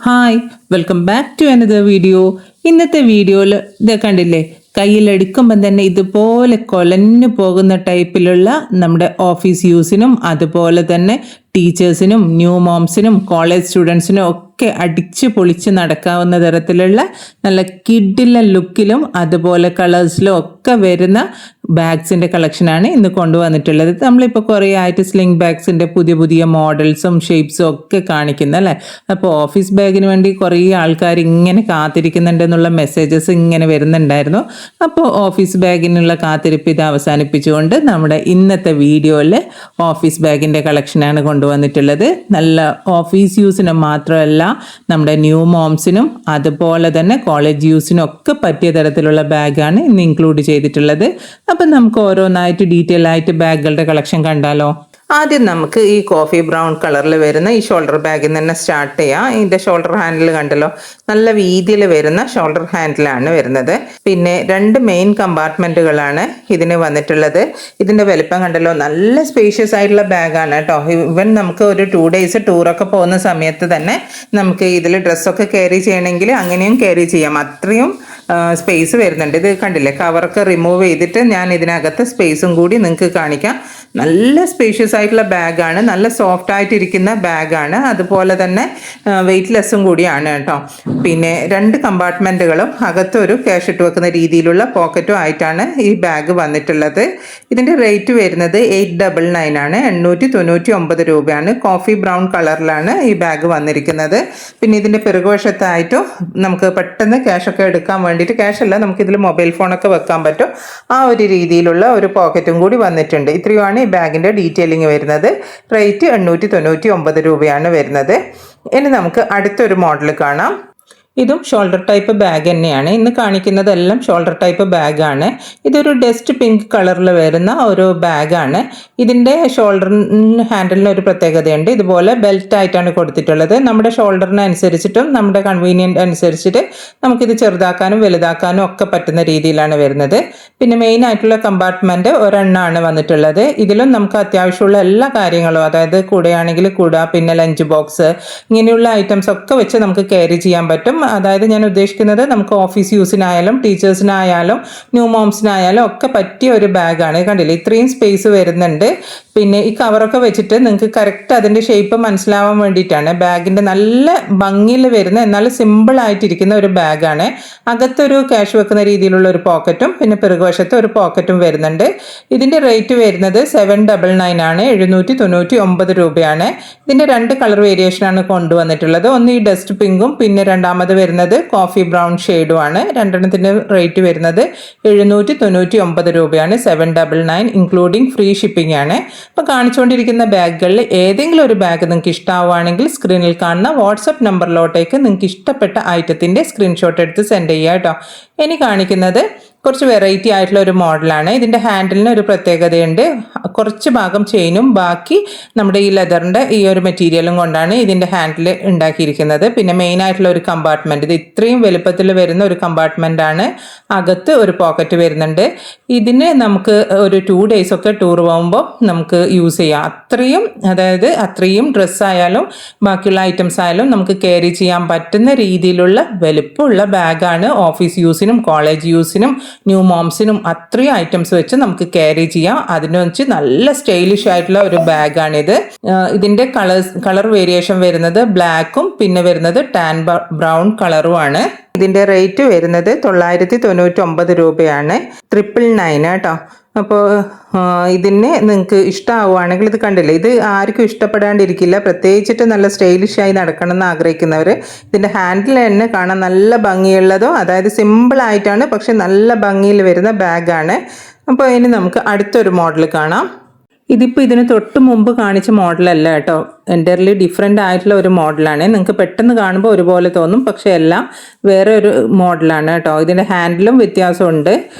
Hi, welcome back to another video. ഇന്നത്തെ വീഡിയോയിൽ ഇത് കണ്ടില്ലേ, കയ്യിലെടുക്കുമ്പം തന്നെ ഇതുപോലെ കൊലഞ്ഞു പോകുന്ന ടൈപ്പിലുള്ള നമ്മുടെ ഓഫീസ് യൂസിനും അതുപോലെ തന്നെ ടീച്ചേഴ്സിനും ന്യൂ മോംസിനും കോളേജ് സ്റ്റുഡൻസിനും ഒക്കെ അടിച്ച് പൊളിച്ച് നടക്കാവുന്ന തരത്തിലുള്ള നല്ല കിഡിലെ ലുക്കിലും അതുപോലെ കളേഴ്സിലും ഒക്കെ വരുന്ന ബാഗ്സിൻ്റെ കളക്ഷനാണ് ഇന്ന് കൊണ്ടുവന്നിട്ടുള്ളത്. നമ്മളിപ്പോൾ കുറേ ആയിട്ട് സ്ലിംഗ് ബാഗ്സിൻ്റെ പുതിയ പുതിയ മോഡൽസും ഷേപ്സും ഒക്കെ കാണിക്കുന്നല്ലേ. അപ്പോൾ ഓഫീസ് ബാഗിന് വേണ്ടി കുറേ ആൾക്കാർ ഇങ്ങനെ കാത്തിരിക്കുന്നുണ്ടെന്നുള്ള മെസ്സേജസ് ഇങ്ങനെ വരുന്നുണ്ടായിരുന്നു. അപ്പോൾ ഓഫീസ് ബാഗിനുള്ള കാത്തിരിപ്പ് ഇത് അവസാനിപ്പിച്ചുകൊണ്ട് നമ്മുടെ ഇന്നത്തെ വീഡിയോയിൽ ഓഫീസ് ബാഗിൻ്റെ കളക്ഷനാണ് കൊണ്ടുവന്നിട്ടുള്ളത്. നല്ല ഓഫീസ് യൂസിന് മാത്രമല്ല നമ്മുടെ ന്യൂ മോംസിനും അതുപോലെ തന്നെ കോളേജ് യൂസിനും ഒക്കെ പറ്റിയ തരത്തിലുള്ള ബാഗാണ് ഇന്ന് ഇൻക്ലൂഡ് ചെയ്തിട്ടുള്ളത്. അപ്പം നമുക്ക് ഓരോന്നായിട്ട് ഡീറ്റെയിൽ ആയിട്ട് ബാഗുകളുടെ കളക്ഷൻ കണ്ടാലോ. ആദ്യം നമുക്ക് ഈ കോഫി ബ്രൗൺ കളറിൽ വരുന്ന ഈ ഷോൾഡർ ബാഗിൽ നിന്ന് തന്നെ സ്റ്റാർട്ട് ചെയ്യാം. ഇതിൻ്റെ ഷോൾഡർ ഹാൻഡിൽ കണ്ടല്ലോ, നല്ല വീതിയിൽ വരുന്ന ഷോൾഡർ ഹാൻഡിലാണ് വരുന്നത്. പിന്നെ രണ്ട് മെയിൻ കമ്പാർട്ട്മെൻറ്റുകളാണ് ഇതിന് വന്നിട്ടുള്ളത്. ഇതിൻ്റെ വലിപ്പം കണ്ടല്ലോ, നല്ല സ്പേഷ്യസ് ആയിട്ടുള്ള ബാഗാണ് കേട്ടോ. ഇവൻ നമുക്ക് ഒരു 2 days ടൂറൊക്കെ പോകുന്ന സമയത്ത് തന്നെ നമുക്ക് ഇതിൽ ഡ്രസ്സൊക്കെ ക്യാരി ചെയ്യണമെങ്കിൽ അങ്ങനെയും ക്യാരി ചെയ്യാം. അത്രയും സ്പേസ് വരുന്നുണ്ട്. ഇത് കണ്ടില്ലേ, കവറൊക്കെ റിമൂവ് ചെയ്തിട്ട് ഞാൻ ഇതിനകത്ത് സ്പേസും കൂടി നിങ്ങൾക്ക് കാണിക്കാം. നല്ല സ്പേഷ്യസ് ആയിട്ടുള്ള ബാഗാണ്, നല്ല സോഫ്റ്റ് ആയിട്ടിരിക്കുന്ന ബാഗാണ്, അതുപോലെ തന്നെ വെയ്റ്റ്ലെസ്സും കൂടിയാണ് കേട്ടോ. പിന്നെ 2 കമ്പാർട്ട്മെൻറ്റുകളും അകത്തൊരു ക്യാഷ് ഇട്ട് വെക്കുന്ന രീതിയിലുള്ള പോക്കറ്റും ആയിട്ടാണ് ഈ ബാഗ് വന്നിട്ടുള്ളത്. ഇതിൻ്റെ റേറ്റ് വരുന്നത് 899 ആണ്, 899 രൂപയാണ്. കോഫി ബ്രൗൺ കളറിലാണ് ഈ ബാഗ് വന്നിരിക്കുന്നത്. പിന്നെ ഇതിൻ്റെ പിറകുവശത്തായിട്ടും നമുക്ക് പെട്ടെന്ന് ക്യാഷൊക്കെ എടുക്കാൻ വേണ്ടിയിട്ട്, ക്യാഷല്ല, നമുക്കിതിൽ മൊബൈൽ ഫോണൊക്കെ വെക്കാൻ പറ്റും, ആ ഒരു രീതിയിലുള്ള ഒരു പോക്കറ്റും കൂടി വന്നിട്ടുണ്ട്. ഇത്രയുമാണ് ഈ ബാഗിൻ്റെ ഡീറ്റെയിലിംഗ് വരുന്നത്. റേറ്റ് 899 രൂപയാണ് വരുന്നത്. ഇനി നമുക്ക് അടുത്തൊരു മോഡൽ കാണാം. ഇതും ഷോൾഡർ ടൈപ്പ് ബാഗ് തന്നെയാണ്. ഇന്ന് കാണിക്കുന്നതെല്ലാം ഷോൾഡർ ടൈപ്പ് ബാഗാണ്. ഇതൊരു ഡസ്റ്റ് പിങ്ക് കളറിൽ വരുന്ന ഒരു ബാഗാണ്. ഇതിൻ്റെ ഷോൾഡർ ഹാൻഡിലിന് ഒരു പ്രത്യേകതയുണ്ട്. ഇതുപോലെ ബെൽറ്റ് ആയിട്ടാണ് കൊടുത്തിട്ടുള്ളത്. നമ്മുടെ ഷോൾഡറിന് അനുസരിച്ചിട്ടും നമ്മുടെ കൺവീനിയൻറ്റ് അനുസരിച്ചിട്ട് നമുക്കിത് ചെറുതാക്കാനും വലുതാക്കാനും ഒക്കെ പറ്റുന്ന രീതിയിലാണ് വരുന്നത്. പിന്നെ മെയിൻ ആയിട്ടുള്ള കമ്പാർട്ട്മെൻറ്റ് ഒരെണ്ണമാണ് വന്നിട്ടുള്ളത്. ഇതിലും നമുക്ക് അത്യാവശ്യമുള്ള എല്ലാ കാര്യങ്ങളും, അതായത് കൂടെയാണെങ്കിൽ കൂട, പിന്നെ ലഞ്ച് ബോക്സ്, ഇങ്ങനെയുള്ള ഐറ്റംസ് ഒക്കെ വെച്ച് നമുക്ക് ക്യാരി ചെയ്യാൻ പറ്റും. അതായത് ഞാൻ ഉദ്ദേശിക്കുന്നത് നമുക്ക് ഓഫീസ് യൂസിനായാലും ടീച്ചേഴ്സിനായാലും ന്യൂ മോംസിനായാലും ഒക്കെ പറ്റിയ ഒരു ബാഗാണ്. കണ്ടില്ലേ, ഇത്രയും സ്പേസ് വരുന്നുണ്ട്. പിന്നെ ഈ കവറൊക്കെ വെച്ചിട്ട് നിങ്ങൾക്ക് കറക്റ്റ് അതിൻ്റെ ഷേപ്പ് മനസ്സിലാവാൻ വേണ്ടിയിട്ടാണ്. ബാഗിൻ്റെ നല്ല ഭംഗിയിൽ വരുന്ന എന്നാൽ സിമ്പിൾ ആയിട്ടിരിക്കുന്ന ഒരു ബാഗാണ്. അകത്തൊരു ക്യാഷ് വെക്കുന്ന രീതിയിലുള്ള ഒരു പോക്കറ്റും പിന്നെ പിറകുവശത്ത് ഒരു പോക്കറ്റും വരുന്നുണ്ട്. ഇതിൻ്റെ റേറ്റ് വരുന്നത് 799 ആണ്, 799 രൂപയാണ്. ഇതിൻ്റെ 2 കളർ വേരിയേഷനാണ് കൊണ്ടുവന്നിട്ടുള്ളത്. ഒന്ന് ഈ ഡസ്റ്റ് പിങ്കും പിന്നെ രണ്ടാമത് വരുന്നത് കോഫി ബ്രൗൺ ഷെയ്ഡുമാണ്. രണ്ടെണ്ണത്തിൻ്റെ റേറ്റ് വരുന്നത് 799 രൂപയാണ്. 799 ഇൻക്ലൂഡിങ് ഫ്രീ ഷിപ്പിംഗ് ആണ്. അപ്പോൾ കാണിച്ചുകൊണ്ടിരിക്കുന്ന ബാഗുകളിൽ ഏതെങ്കിലും ഒരു ബാഗ് നിങ്ങൾക്ക് ഇഷ്ടമാവുകയാണെങ്കിൽ സ്ക്രീനിൽ കാണുന്ന വാട്സപ്പ് നമ്പറിലോട്ടേക്ക് നിങ്ങൾക്ക് ഇഷ്ടപ്പെട്ട ഐറ്റത്തിൻ്റെ സ്ക്രീൻഷോട്ട് എടുത്ത് സെൻഡ് ചെയ്യുക കേട്ടോ. ഇനി കാണിക്കുന്നത് കുറച്ച് വെറൈറ്റി ആയിട്ടുള്ള ഒരു മോഡലാണ്. ഇതിൻ്റെ ഹാൻഡിലിന് ഒരു പ്രത്യേകതയുണ്ട്. കുറച്ച് ഭാഗം ചെയിനും ബാക്കി നമ്മുടെ ഈ ലെതറിൻ്റെ ഈ ഒരു മെറ്റീരിയലും കൊണ്ടാണ് ഇതിൻ്റെ ഹാൻഡിൽ ഉണ്ടാക്കിയിരിക്കുന്നത്. പിന്നെ മെയിൻ ആയിട്ടുള്ള ഒരു കമ്പാർട്ട്മെൻറ്റ്, ഇത് ഇത്രയും വലുപ്പത്തിൽ വരുന്ന ഒരു കമ്പാർട്ട്മെൻറ്റാണ്. അകത്ത് ഒരു പോക്കറ്റ് വരുന്നുണ്ട്. ഇതിന് നമുക്ക് ഒരു 2 days ഒക്കെ ടൂർ പോകുമ്പോൾ നമുക്ക് യൂസ് ചെയ്യാം. അത്രയും ഡ്രസ്സായാലും ബാക്കിയുള്ള ഐറ്റംസ് ആയാലും നമുക്ക് ക്യാരി ചെയ്യാൻ പറ്റുന്ന രീതിയിലുള്ള വലുപ്പമുള്ള ബാഗാണ്. ഓഫീസ് യൂസിനും കോളേജ് യൂസിനും ന്യൂ മോംസിനും അത്രയും ഐറ്റംസ് വെച്ച് നമുക്ക് ക്യാരി ചെയ്യാം. അതിന് വെച്ച് നല്ല സ്റ്റൈലിഷ് ആയിട്ടുള്ള ഒരു ബാഗാണിത്. ഇതിൻ്റെ കളർ വേരിയേഷൻ വരുന്നത് ബ്ലാക്കും പിന്നെ വരുന്നത് ടാൻ ബ്രൗൺ കളറുമാണ്. ഇതിൻ്റെ റേറ്റ് വരുന്നത് 999 രൂപയാണ്. 999 കേട്ടോ. അപ്പോൾ ഇതിന് നിങ്ങൾക്ക് ഇഷ്ടമാവുകയാണെങ്കിൽ, ഇത് കണ്ടില്ലേ, ഇത് ആർക്കും ഇഷ്ടപ്പെടാണ്ടിരിക്കില്ല. പ്രത്യേകിച്ചിട്ട് നല്ല സ്റ്റൈലിഷായി നടക്കണം എന്ന് ആഗ്രഹിക്കുന്നവർ ഇതിൻ്റെ ഹാൻഡിൽ തന്നെ കാണാൻ നല്ല ഭംഗിയുള്ളതോ, അതായത് സിമ്പിളായിട്ടാണ് പക്ഷെ നല്ല ഭംഗിയിൽ വരുന്ന ബാഗാണ്. അപ്പോൾ ഇനി നമുക്ക് അടുത്തൊരു മോഡൽ കാണാം. ഇതിപ്പോൾ ഇതിന് തൊട്ട് മുമ്പ് കാണിച്ച മോഡലല്ല കേട്ടോ, എൻ്റർലി ഡിഫറെൻ്റ് ആയിട്ടുള്ള ഒരു മോഡലാണ്. നിങ്ങൾക്ക് പെട്ടെന്ന് കാണുമ്പോൾ ഒരുപോലെ തോന്നും, പക്ഷേ എല്ലാം വേറെ ഒരു മോഡലാണ് കേട്ടോ. ഇതിൻ്റെ ഹാൻഡിലും വ്യത്യാസമുണ്ട്.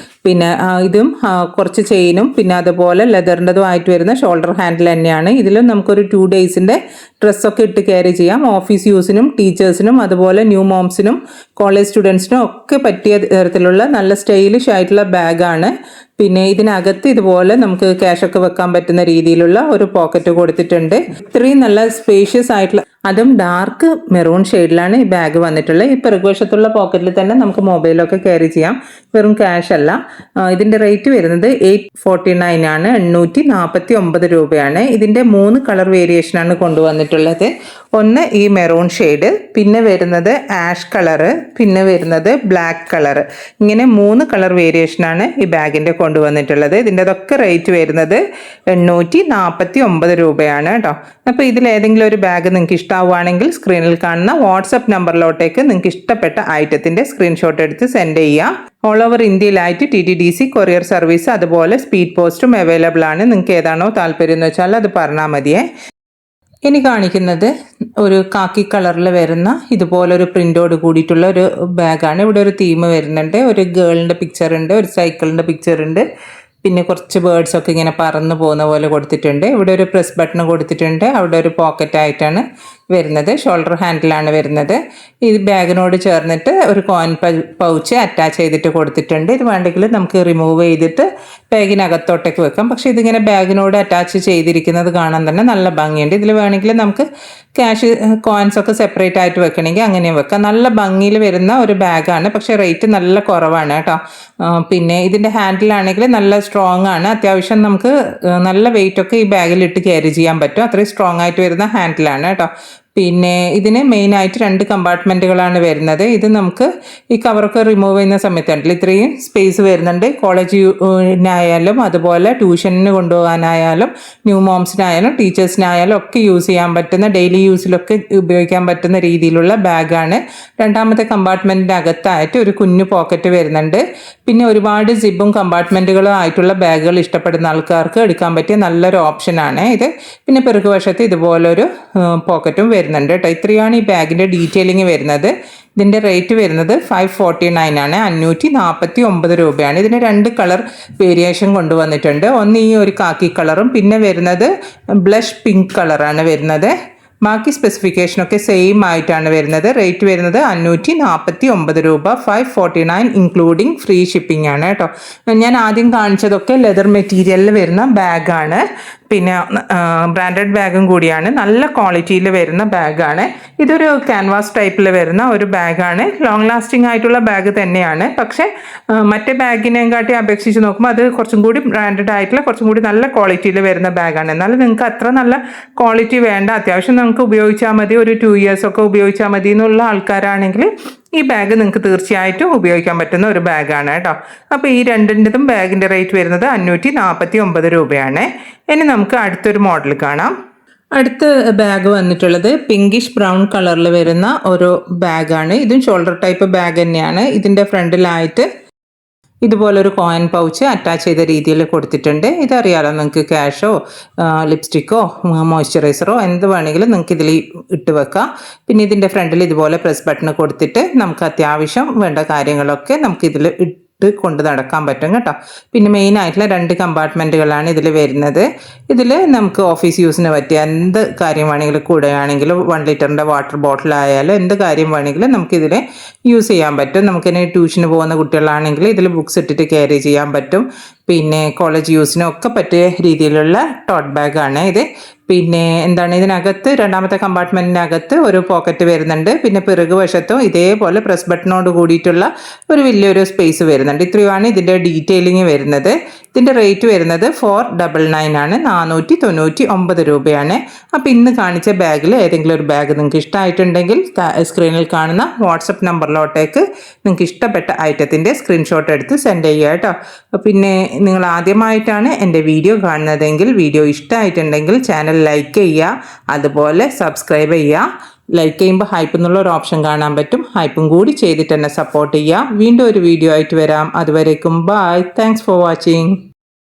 പിന്നെ ഇതും കുറച്ച് ചെയിനും പിന്നെ അതുപോലെ ലെതറിൻ്റെതും ആയിട്ട് വരുന്ന ഷോൾഡർ ഹാൻഡിൽ തന്നെയാണ്. ഇതിലും നമുക്കൊരു 2 daysൻ്റെ ഡ്രസ്സൊക്കെ ഇട്ട് ക്യാരി ചെയ്യാം. ഓഫീസ് യൂസിനും ടീച്ചേഴ്സിനും അതുപോലെ ന്യൂ മോംസിനും കോളേജ് സ്റ്റുഡൻസിനും ഒക്കെ പറ്റിയ തരത്തിലുള്ള നല്ല സ്റ്റൈലിഷ് ആയിട്ടുള്ള ബാഗാണ്. പിന്നെ ഇതിനകത്ത് ഇതുപോലെ നമുക്ക് ക്യാഷൊക്കെ വെക്കാൻ പറ്റുന്ന രീതിയിലുള്ള ഒരു പോക്കറ്റ് കൊടുത്തിട്ടുണ്ട്. ഇത്രയും നല്ല സ്പേഷ്യസ് ആയിട്ടുള്ള, അതും ഡാർക്ക് മെറൂൺ ഷെയ്ഡിലാണ് ഈ ബാഗ് വന്നിട്ടുള്ളത്. ഈ പിറകുവശത്തുള്ള പോക്കറ്റിൽ തന്നെ നമുക്ക് മൊബൈലൊക്കെ ക്യാരി ചെയ്യാം, വെറും ക്യാഷ് അല്ല. ഇതിൻ്റെ റേറ്റ് വരുന്നത് 849 ആണ്, 849 രൂപയാണ്. ഇതിൻ്റെ 3 കളർ വേരിയേഷനാണ് കൊണ്ടുവന്നിട്ടുള്ളത്. ഒന്ന് ഈ മെറൂൺ ഷെയ്ഡ്, പിന്നെ വരുന്നത് ആഷ് കളറ്, പിന്നെ വരുന്നത് ബ്ലാക്ക് കളറ്. ഇങ്ങനെ 3 കളർ വേരിയേഷനാണ് ഈ ബാഗിൻ്റെ കൊണ്ടുവന്നിട്ടുള്ളത്. ഇതിൻ്റെതൊക്കെ റേറ്റ് വരുന്നത് 849 രൂപയാണ് കേട്ടോ. അപ്പോൾ ഇതിലേതെങ്കിലും ഒരു ബാഗ് നിങ്ങൾക്ക് ഇഷ്ടമാവുകയാണെങ്കിൽ സ്ക്രീനിൽ കാണുന്ന വാട്സപ്പ് നമ്പറിലോട്ടേക്ക് നിങ്ങൾക്ക് ഇഷ്ടപ്പെട്ട ഐറ്റത്തിൻ്റെ സ്ക്രീൻഷോട്ട് എടുത്ത് സെൻഡ് ചെയ്യാം. ഓൾ ഓവർ ഇന്ത്യയിലായിട്ട് TTDC കൊറിയർ സർവീസ് അതുപോലെ സ്പീഡ് പോസ്റ്റും അവൈലബിൾ ആണ്. നിങ്ങൾക്ക് ഏതാണോ താല്പര്യം എന്ന് വെച്ചാൽ അത് പറഞ്ഞാൽ മതിയേ. ഇനി കാണിക്കുന്നത് ഒരു കാക്കി കളറിൽ വരുന്ന ഇതുപോലൊരു പ്രിൻ്റോട് കൂടിയിട്ടുള്ള ഒരു ബാഗാണ്. ഇവിടെ ഒരു തീം വരുന്നുണ്ട്, ഒരു ഗേളിൻ്റെ പിക്ചർ ഉണ്ട്, ഒരു സൈക്കിളിൻ്റെ പിക്ചർ ഉണ്ട്, പിന്നെ കുറച്ച് ബേർഡ്സൊക്കെ ഇങ്ങനെ പറന്ന് പോകുന്ന പോലെ കൊടുത്തിട്ടുണ്ട്. ഇവിടെ ഒരു പ്രസ് ബട്ടൺ കൊടുത്തിട്ടുണ്ട്, അവിടെ ഒരു പോക്കറ്റ് ആയിട്ടാണ് വരുന്നത്, ഷോൾഡർ ഹാൻഡിലാണ് വരുന്നത്. ഈ ബാഗിനോട് ചേർന്നിട്ട് ഒരു കോയിൻ പൗച്ച് അറ്റാച്ച് ചെയ്തിട്ട് കൊടുത്തിട്ടുണ്ട്. ഇത് വേണ്ടെങ്കിൽ നമുക്ക് റിമൂവ് ചെയ്തിട്ട് ബാഗിനകത്തോട്ടേക്ക് വെക്കാം. പക്ഷേ ഇതിങ്ങനെ ബാഗിനോട് അറ്റാച്ച് ചെയ്തിരിക്കുന്നത് കാണാൻ തന്നെ നല്ല ഭംഗിയുണ്ട്. ഇതിൽ വേണമെങ്കിൽ നമുക്ക് ക്യാഷ് കോയിൻസൊക്കെ സെപ്പറേറ്റ് ആയിട്ട് വെക്കണമെങ്കിൽ അങ്ങനെ വെക്കാം. നല്ല ഭംഗിയിൽ വരുന്ന ഒരു ബാഗാണ്, പക്ഷേ റേറ്റ് നല്ല കുറവാണ് കേട്ടോ. പിന്നെ ഇതിൻ്റെ ഹാൻഡിലാണെങ്കിൽ നല്ല സ്ട്രോങ് ആണ്, അത്യാവശ്യം നമുക്ക് നല്ല വെയിറ്റൊക്കെ ഈ ബാഗിലിട്ട് ക്യാരി ചെയ്യാൻ പറ്റും, അത്രയും സ്ട്രോങ് ആയിട്ട് വരുന്ന ഹാൻഡിലാണ് കേട്ടോ. പിന്നെ ഇതിന് മെയിനായിട്ട് 2 കമ്പാർട്ട്മെൻറ്റുകളാണ് വരുന്നത്. ഇത് നമുക്ക് ഈ കവറൊക്കെ റിമൂവ് ചെയ്യുന്ന സമയത്തുണ്ടല്ലോ ഇത്രയും സ്പേസ് വരുന്നുണ്ട്. കോളേജിനായാലും അതുപോലെ ട്യൂഷന് കൊണ്ടുപോകാനായാലും ന്യൂ മോംസിനായാലും ടീച്ചേഴ്സിനായാലും ഒക്കെ യൂസ് ചെയ്യാൻ പറ്റുന്ന, ഡെയിലി യൂസിലൊക്കെ ഉപയോഗിക്കാൻ പറ്റുന്ന രീതിയിലുള്ള ബാഗാണ്. രണ്ടാമത്തെ കമ്പാർട്ട്മെൻറ്റിൻ്റെ അകത്തായിട്ട് ഒരു കുഞ്ഞു പോക്കറ്റ് വരുന്നുണ്ട്. പിന്നെ ഒരുപാട് സിബും കമ്പാർട്ട്മെൻറ്റുകളും ആയിട്ടുള്ള ബാഗുകൾ ഇഷ്ടപ്പെടുന്ന ആൾക്കാർക്ക് എടുക്കാൻ പറ്റിയ നല്ലൊരു ഓപ്ഷനാണ് ഇത്. പിന്നെ പിറകുവശത്ത് ഇതുപോലൊരു പോക്കറ്റും വരുന്നുണ്ട് കേട്ടോ. ഇത്രയാണ് ഈ ബാഗിൻ്റെ ഡീറ്റെയിലിംഗ് വരുന്നത്. ഇതിൻ്റെ റേറ്റ് വരുന്നത് 549 ആണ്, 549 രൂപയാണ്. ഇതിന് 2 കളർ വേരിയേഷൻ കൊണ്ടുവന്നിട്ടുണ്ട്. ഒന്ന് ഈ ഒരു കാക്കി കളറും പിന്നെ വരുന്നത് ബ്ലഷ് പിങ്ക് കളറാണ് വരുന്നത്. ബാക്കി സ്പെസിഫിക്കേഷനൊക്കെ സെയിം ആയിട്ടാണ് വരുന്നത്. റേറ്റ് വരുന്നത് 549 രൂപ, 549 ഇൻക്ലൂഡിങ് ഫ്രീ ഷിപ്പിംഗ് ആണ് കേട്ടോ. ഞാൻ ആദ്യം കാണിച്ചതൊക്കെ ലെതർ മെറ്റീരിയലിൽ വരുന്ന ബാഗാണ്, പിന്നെ ബ്രാൻഡഡ് ബാഗും കൂടിയാണ്, നല്ല ക്വാളിറ്റിയിൽ വരുന്ന ബാഗാണ്. ഇതൊരു ക്യാൻവാസ് ടൈപ്പിൽ വരുന്ന ഒരു ബാഗാണ്, ലോങ് ലാസ്റ്റിംഗ് ആയിട്ടുള്ള ബാഗ് തന്നെയാണ്. പക്ഷേ മറ്റേ ബാഗിനെയും കാട്ടി അപേക്ഷിച്ച് നോക്കുമ്പോൾ അത് കുറച്ചും കൂടി ബ്രാൻഡഡ് ആയിട്ടുള്ള കുറച്ചും കൂടി നല്ല ക്വാളിറ്റിയിൽ വരുന്ന ബാഗാണ്. എന്നാലും നിങ്ങൾക്ക് അത്ര നല്ല ക്വാളിറ്റി വേണ്ട, അത്യാവശ്യം നമുക്ക് ഉപയോഗിച്ചാൽ മതി, ഒരു 2 years ഒക്കെ ഉപയോഗിച്ചാൽ മതി എന്നുള്ള ആൾക്കാരാണെങ്കിൽ ഈ ബാഗ് നിങ്ങൾക്ക് തീർച്ചയായിട്ടും ഉപയോഗിക്കാൻ പറ്റുന്ന ഒരു ബാഗാണ് കേട്ടോ. അപ്പോൾ ഈ രണ്ടിൻ്റെതും ബാഗിൻ്റെ റേറ്റ് വരുന്നത് 549 രൂപയാണ്. ഇനി നമുക്ക് അടുത്തൊരു മോഡൽ കാണാം. അടുത്ത ബാഗ് വന്നിട്ടുള്ളത് പിങ്കിഷ് ബ്രൗൺ കളറിൽ വരുന്ന ഒരു ബാഗാണ്. ഇതും ഷോൾഡർ ടൈപ്പ് ബാഗ് തന്നെയാണ്. ഇതിൻ്റെ ഫ്രണ്ടിലായിട്ട് ഇതുപോലൊരു കോയിൻ പൗച്ച് അറ്റാച്ച് ചെയ്ത രീതിയിൽ കൊടുത്തിട്ടുണ്ട്. ഇതറിയാലോ നിങ്ങൾക്ക്, ക്യാഷോ ലിപ്സ്റ്റിക്കോ മോയ്സ്ചറൈസറോ എന്ത് വേണമെങ്കിലും നിങ്ങൾക്ക് ഇതിൽ ഇട്ട് വെക്കാം. പിന്നെ ഇതിൻ്റെ ഫ്രണ്ടിൽ ഇതുപോലെ പ്രസ് ബട്ടൺ കൊടുത്തിട്ട് നമുക്ക് അത്യാവശ്യം വേണ്ട കാര്യങ്ങളൊക്കെ നമുക്കിതിൽ കൊണ്ട് നടക്കാൻ പറ്റും കേട്ടോ. പിന്നെ മെയിൻ ആയിട്ടുള്ള 2 കമ്പാർട്ട്മെൻറ്റുകളാണ് ഇതിൽ വരുന്നത്. ഇതിൽ നമുക്ക് ഓഫീസ് യൂസിന് പറ്റിയ എന്ത് കാര്യം വേണമെങ്കിലും, കൂടെയാണെങ്കിലും 1 ലിറ്ററിൻ്റെ വാട്ടർ ബോട്ടിലായാലും എന്ത് കാര്യം വേണമെങ്കിലും നമുക്കിതിൽ യൂസ് ചെയ്യാൻ പറ്റും. നമുക്കിനി ട്യൂഷന് പോകുന്ന കുട്ടികളാണെങ്കിൽ ഇതിൽ ബുക്സ് ഇട്ടിട്ട് ക്യാരി ചെയ്യാൻ പറ്റും. പിന്നെ കോളേജ് യൂസിനൊക്കെ പറ്റിയ രീതിയിലുള്ള ടോട്ട് ബാഗാണ് ഇത്. പിന്നെ എന്താണ്, ഇതിനകത്ത് രണ്ടാമത്തെ കമ്പാർട്ട്മെൻറ്റിനകത്ത് ഒരു പോക്കറ്റ് വരുന്നുണ്ട്. പിന്നെ പിറകു വശത്തും ഇതേപോലെ പ്രസ് ബട്ടണോട് കൂടിയിട്ടുള്ള ഒരു വലിയൊരു സ്പേസ് വരുന്നുണ്ട്. ഇത്രയുമാണ് ഇതിൻ്റെ ഡീറ്റെയിലിംഗ് വരുന്നത്. ഇതിൻ്റെ റേറ്റ് വരുന്നത് 499 ആണ്, 499 രൂപയാണ്. അപ്പോൾ ഇന്ന് കാണിച്ച ബാഗിൽ ഏതെങ്കിലും ഒരു ബാഗ് നിങ്ങൾക്ക് ഇഷ്ടമായിട്ടുണ്ടെങ്കിൽ സ്ക്രീനിൽ കാണുന്ന വാട്സപ്പ് നമ്പറിലോട്ടേക്ക് നിങ്ങൾക്ക് ഇഷ്ടപ്പെട്ട ഐറ്റത്തിൻ്റെ സ്ക്രീൻഷോട്ട് എടുത്ത് സെൻഡ് ചെയ്യുക കേട്ടോ. പിന്നെ നിങ്ങൾ ആദ്യമായിട്ടാണ് എൻ്റെ വീഡിയോ കാണുന്നതെങ്കിൽ വീഡിയോ ഇഷ്ടമായിട്ടുണ്ടെങ്കിൽ ചാനൽ ലൈക്ക് ചെയ്യുക, അതുപോലെ സബ്സ്ക്രൈബ് ചെയ്യുക. ലൈക്ക് ചെയ്യുമ്പോൾ ഹൈപ്പ് എന്നുള്ള ഒരു ഓപ്ഷൻ കാണാൻ പറ്റും, ഹൈപ്പും കൂടി ചെയ്തിട്ട് തന്നെ സപ്പോർട്ട് ചെയ്യുക. വീണ്ടും ഒരു വീഡിയോ ആയിട്ട് വരാം. അതുവരേക്കും ബൈ, താങ്ക്സ് ഫോർ വാച്ചിങ്.